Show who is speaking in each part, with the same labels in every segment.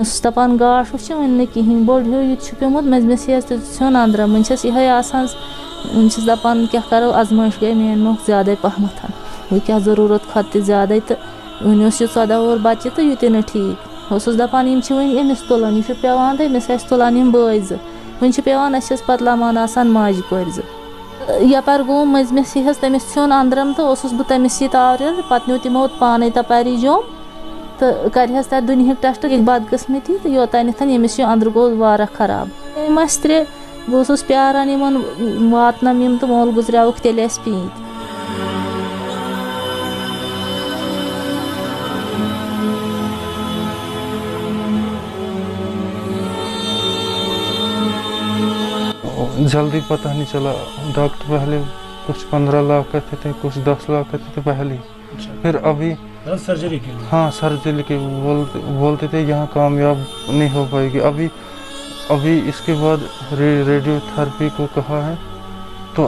Speaker 1: दपान गाश वो वन कहें बोड़ हो ये प्योमुत मजमस सन अंदर वन ये आसान वन दपान क्या करो आजमाइश गई मेन मोह ज्यादा पहमत वो क्या जरूरत खत ज्यादा तो वन 14 वोर बच्चे तो यह न ठीक दपान वन अमिस तुलान यह पेवान तो अमिस तुलान बई वन पेवान पत लमान आसान माज कोर यपर गो मजमस तमिस सन अंदरम तो बह तमिस आवरियर पत न्यू तमो पाने तपारी जोम तो कर तक दुनिया टेस्ट गई बदकिस्मती तो योतान यमिस अंदर गो वारा खराब त्रे बह प्यारान वातनम तो मोल गुजरियावुक तेल पीत
Speaker 2: जल्दी पता नहीं चला। डॉक्टर पहले कुछ 15 लाख कहते थे, कुछ 10 लाख कहते थे पहले। फिर अभी
Speaker 3: सर्जरी के लिए,
Speaker 2: हाँ सर्जरी के बोलते थे यहाँ कामयाब नहीं हो पाएगी। अभी इसके बाद रेडियोथेरेपी को कहा है। तो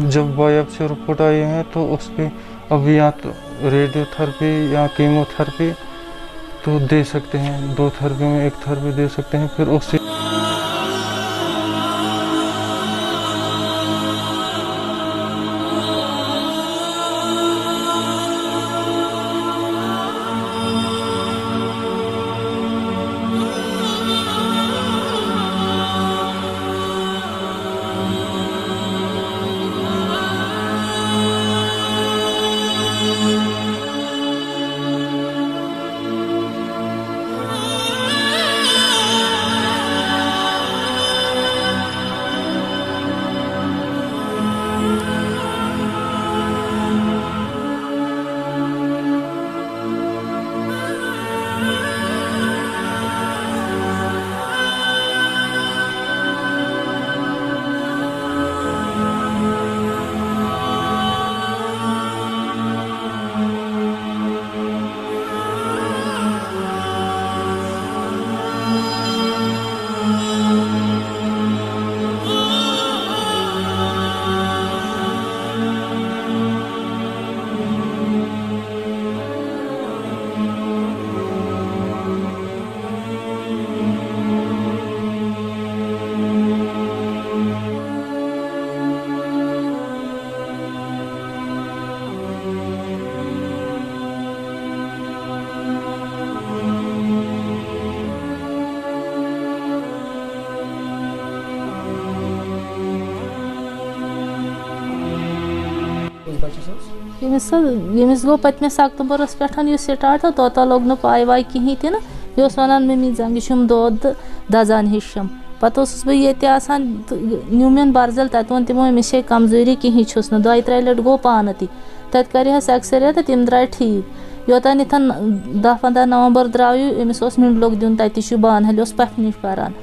Speaker 2: जब बायोप्सी रिपोर्ट आई है तो उस पर अभी या तो रेडियोथेरेपी या कीमोथेरेपी तो दे सकते हैं, 2 थेरेपी में 1 थेरेपी दे सकते हैं। फिर उससे
Speaker 1: यमिस गो पतमस अक्टूबरस पे स्टार्ट तो तोता लोग न पाई वाई कहीं तना यह वन मम्मी जंग यह दोद दजान हिशम पत बह न्यू मेन बर्जल तत वो तमो अमिस कमजोरी कहीं छुस 2-3 लट गो पान तत कर एक्सरे तो तम द्राय ठीक योतान 10-15 नवंबर द्राव अमिस मिंडलोक दिन तत बानहल पफनिश करान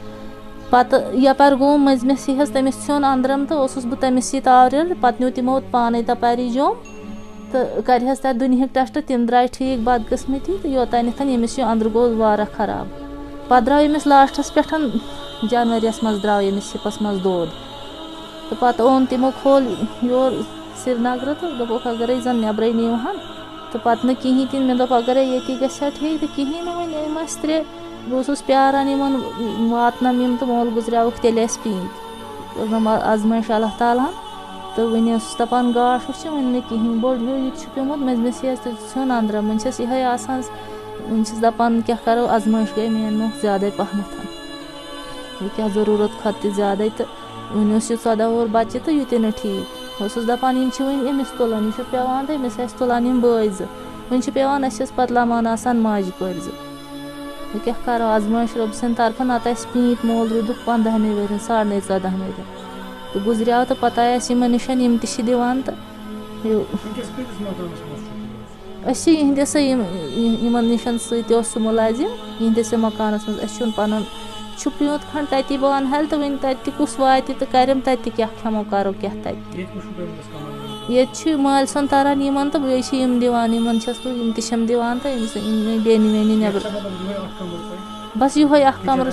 Speaker 1: पत यपर गो मजमस तमिस सन अंदरम तो बह तमिस आवरियर पत न्यू तमो पाने तपारी जोम तो कर तक दुनिया टेस्ट तम द्राय ठीक बदकिस्मती तो योतान यमिस अंदर गो वारा खराब पत द्राव अमिस लास्टस पे जनवरीस मज द्राव अमिस हिपस मज दोद तो पत ओन तमो खोल योर श्रीनगर तो दोपक अगर जन नब्रे नीवहन तो पत न कहीं तीन मे दोप अगर ये गसा ठीक तो कहीं वन 3 बह प्यारान वातनम तो मोल गुजरियावुक तेल पीत आजमाइश अल्लाह ताला तो वन दपान गाश वो वन कहें बोड़ हो ये प्योमुत मजमस सन अंदर वन ये आसान वन दपान क्या करो आजमाइश गई मेन मोह ज्यादा पहमत वो क्या जरूरत खत ज्यादा तो वन 14 वोर बच्चे तो यह न ठीक दपान वन अमिस तुलान यह पेवान तो अमिस तुलान बई वन पेवान पत लमान आसान माज कोर वो क्या करो आजमाइश रब सन तरफ नत पीत मोल रूद 15 वर 14.5 वर तो गुजरिया तो पता निश दिवान तो यहंदिस निश सह मुलाजिम यहंदिस मकानस मज पन छुपियोत खंड तति बानहल तो वन तत कुस वात तो करम तत क्या खमो करो क्या ये माल सन तारान यमन तो बे दिवान तम दिवान तो बेनी वेनी नबर बस ये अख कमर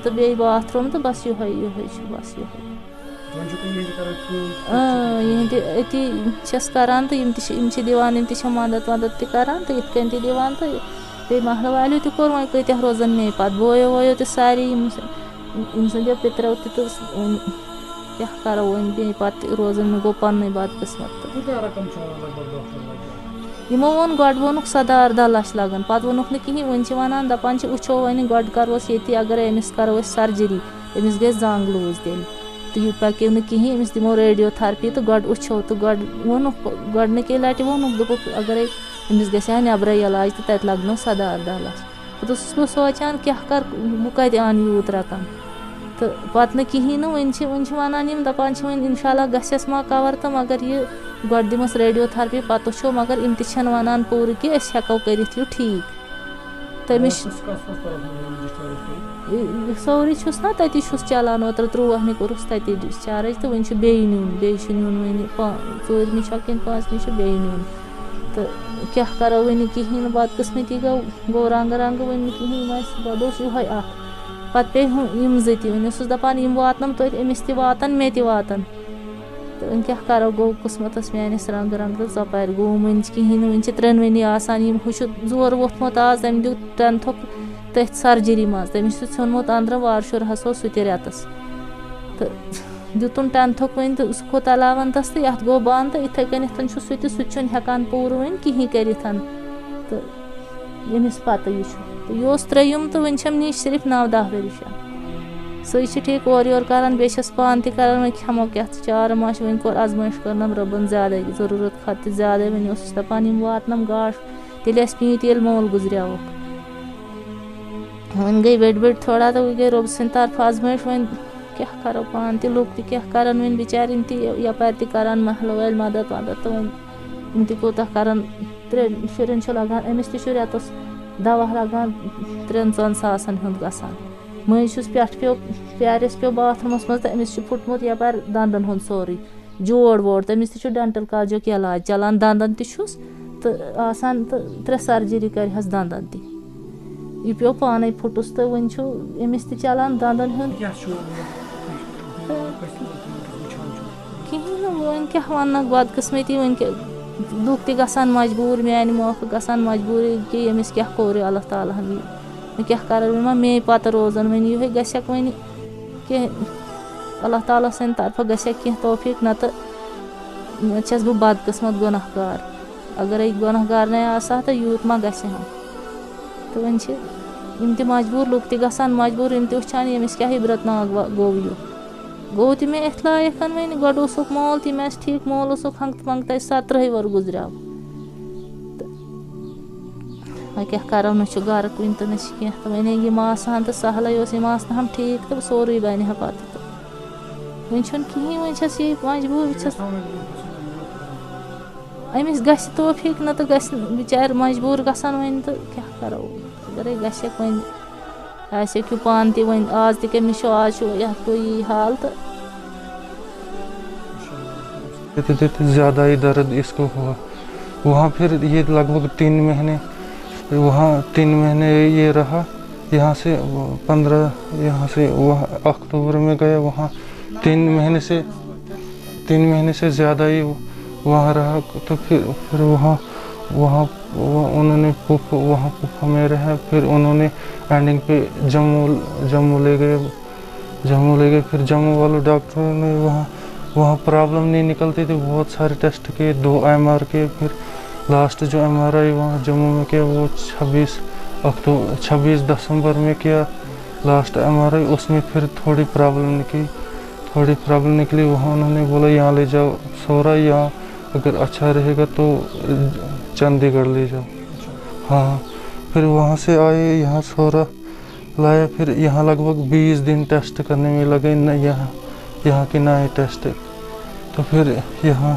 Speaker 1: तो बे बाथरूम तो बस ये बस अति करान तो दिवान मदद वदद करान तो इत दिवान तो पे महल वालों तो कोर वहीं कत रोजन मे पत बोयो वोयो तो सारी इंसान पितरों तो क्या करो वन पे पत रोजन मे गो पन्न बदकिस्मत यमो वोन गड वोनुक 17-18 लाख लगन पत वोनुक न कहीं वन वनान दपान वो वन गड करोस ये अगर अमिस करो सर्जरी अमिस गई जंग लूज तेल तो यह पको न कहीं अमिस दिमो रेडियोथेरेपी तो गड वो तो गड वोनुक गडनिके लटि वोनुक दोपुक अगर अमिस गया नबर इलाज तो तत लगनो 17-18 लाख तो बह सोचान क्या कर बह कत अन यूत रकम तो पत न कहीं वन वनान दपान वन इंशाल्लाह गस मा कवर तो मगर यह गो दिमस रेडियोथेरेपी पत वो मगर इम तन वनान पूर कि हेको कर ठीक तमिश सोरी ना तति चलान ओतर 13 कोर्स तति डिस्चार्ज तो वन बे नुन वन 4 कि 5 बे नुन तो क्या करो वन कहीं बदकिस्मती गो रंग वन कहीं बदोस यह पत पे जति वन दपान वातन तो अमिस तान मे तान तो वन क्या करो गो किस्मत मानस रंग तो जपार गो वन कहीं वन 3 आसान हूँ जोर वोथमुत आज तम दि 10th तथ सर्जरी मज तमिस ोनमुत अंदर वारशुर हसो सह रेतस तो दुन 10th वन तो सह खोत 11th तो ये गो बंद तो इथे कन सह हेकान पूर वन कहीं कर तो यमिस पत यह तो यह 3 तो वन नीच सिर्फ 9-10 वरिश सही ठीक और योर करान बेस पान तरान वन खमो क्या 4 माश वन कोर आजमाइश करनम रबन ज्यादा जरूरत खत ज्यादा वन दपान वातनम गाश तेल पीत ये मोल गुजरियाव वन गई बड़ थोड़ा तो गई रब सद तरफ आजमाइश वन क्या करो पान लुक क्या कर वन बिचार यपार करान महल वाल मदद तो वन कोता कर 3 शुरन लगान अमिस रेतस दवा लगान 3-4 सासन हुंद गसान मज पे प्यारिस पे बाथरूमस मज तो अमिस फुटमुत यपार दंदन हुंद सोरी जोड़ वोड़ तमिस डेंटल कॉलेजक इलाज चलान दंदन तो आसान तो 3 सर्जरी करहस दंदन यह पे पाने फुटुस तो वन अमिस चलान दंदन हुंद कहीं वन क्या वन बदकिस्मती वन लुक तन मजबूर मान मौक गसान मजबूरी कि अमिस क्या कोर अल्लाह ताला मैं क्या कर वन मे पत रोजन वन यह गक वन कह अल्लाह ताला सद तरफ गक तौफीक न तो छस बह बदकिस्मत गुनहगार अगर गुनहगार न आसा तो यूत मा गस तो वन मजबूर लुक गसान मजबूर इन वुचान यमिस क्या इबरतनाक गो यह गो तो मे अथ लायक वन गोक मोल तम ठीक मोल हंगत मंगत 17 वर गुजराव वह क्या करो न गर कुन तो न तो वन यम आसान तो सहल यम आसन ठीक तो सोरे बन पत तो वन कहीं वन ये मजबूर अमिस गस तौफीक न तो गस बिचार मजबूर गसान वन तो क्या करो अगर गक वन आसो पान वन आज तमिस आज कोई हाल तो
Speaker 2: ज़्यादा ही दर्द इसको हुआ वहाँ फिर ये लगभग 3 महीने वहाँ 3 महीने ये रहा यहाँ से 15 यहाँ से वहाँ अक्टूबर में गया वहाँ 3 महीने से ज़्यादा ही वहाँ रहा तो फिर वहाँ उन्होंने वहाँ पुफा में रहा फिर उन्होंने एंडिंग पे जम्मू ले गए फिर जम्मू वाले डॉक्टरों ने वहाँ प्रॉब्लम नहीं निकलती थी बहुत सारे टेस्ट किए 2 MR के फिर लास्ट जो MRI वहाँ जम्मू में किया वो 26 दिसंबर में किया लास्ट MRI उसमें फिर थोड़ी प्रॉब्लम निकली वहाँ उन्होंने बोला यहाँ ले जाओ सोरा यहाँ अगर अच्छा रहेगा तो चंडीगढ़ ले जाओ हाँ फिर वहाँ से आए यहाँ सोरा लाया फिर यहाँ लगभग 20 दिन टेस्ट करने में लगे न यहाँ के नए टेस्ट तो फिर यहाँ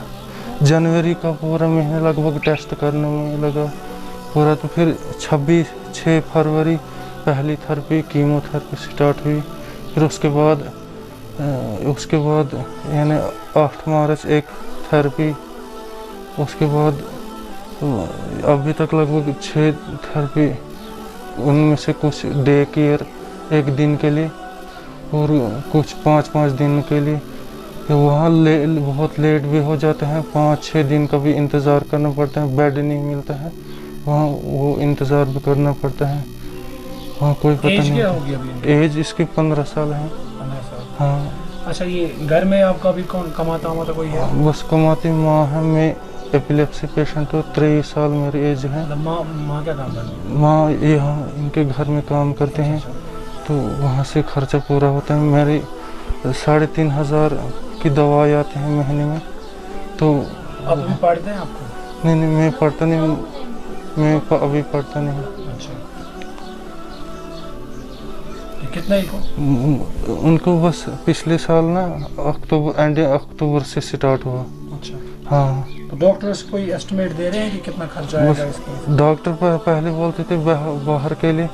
Speaker 2: जनवरी का पूरा महीना लगभग टेस्ट करने में लगा पूरा तो फिर 6 फरवरी पहली थेरेपी कीमोथेरेपी स्टार्ट हुई फिर उसके बाद यानी 8 मार्च एक थेरेपी उसके बाद अभी तक लगभग 6 थेरेपी उनमें से कुछ डे केयर 1 दिन के लिए और कुछ 5-5 दिन के लिए वहाँ बहुत लेट भी हो जाते हैं 5-6 दिन का भी इंतज़ार करना पड़ता है बेड नहीं मिलता है वहाँ वो इंतज़ार भी करना पड़ता है, वहाँ कोई पता
Speaker 3: एज
Speaker 2: नहीं।
Speaker 3: क्या होगी अभी?
Speaker 2: एज इसकी 15 साल है।
Speaker 3: 15 साल।
Speaker 2: हाँ
Speaker 3: अच्छा, ये घर में आपका भी कौन कमाता हुआ कोई है?
Speaker 2: बस कमाती माँ है, मैं एपिलेप्सी पेशेंट हूँ, 23 साल मेरी एज है।
Speaker 3: मतलब माँ क्या काम करती है?
Speaker 2: माँ यहाँ इनके घर में काम करते हैं, तो वहाँ से खर्चा पूरा होता है। मेरी 3,500 की दवाई आती है महीने में। तो
Speaker 3: आप भी पढ़ते हैं आपको?
Speaker 2: नहीं मैं पढ़ता नहीं, अभी पढ़ता नहीं।
Speaker 3: अच्छा, कितना ही को?
Speaker 2: उनको बस पिछले साल ना अक्टूबर से स्टार्ट हुआ।
Speaker 3: अच्छा,
Speaker 2: हाँ
Speaker 3: तो डॉक्टर्स कोई एस्टिमेट दे रहे हैं कि कितना खर्चा आएगा इसका?
Speaker 2: डॉक्टर पहले बोलते थे बाहर के लिए,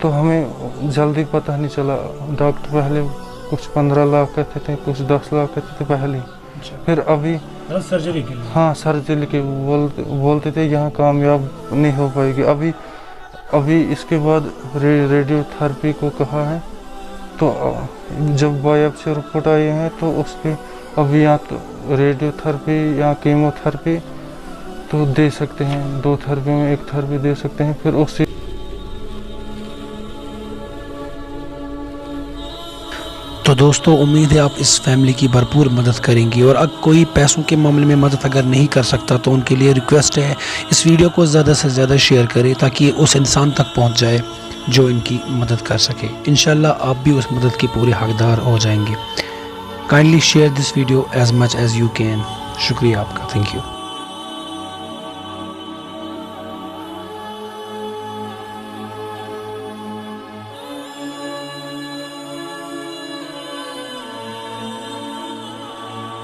Speaker 2: तो हमें जल्दी पता नहीं चला। डॉक्टर पहले कुछ 15 लाख कहते थे, कुछ 10 लाख कहते थे पहले।
Speaker 3: अच्छा,
Speaker 2: फिर अभी
Speaker 3: सर्जरी के लिए?
Speaker 2: हाँ सर्जरी के बोलते थे यहाँ कामयाब नहीं हो पाएगी। अभी इसके बाद रेडियोथेरेपी को कहा है, तो जब बायोप्सी रिपोर्ट आई है तो उस पर अभी या तो रेडियोथेरेपी या कीमोथेरेपी तो दे सकते हैं, 2 थेरेपी में 1 थेरेपी दे सकते हैं। फिर उससे
Speaker 4: तो दोस्तों, उम्मीद है आप इस फैमिली की भरपूर मदद करेंगी। और अगर कोई पैसों के मामले में मदद अगर नहीं कर सकता तो उनके लिए रिक्वेस्ट है, इस वीडियो को ज़्यादा से ज़्यादा शेयर करें ताकि उस इंसान तक पहुंच जाए जो इनकी मदद कर सके। इंशाल्लाह आप भी उस मदद के पूरे हकदार हो जाएंगे। Kindly share this video as much as you can. शुक्रिया आपका, थैंक यू।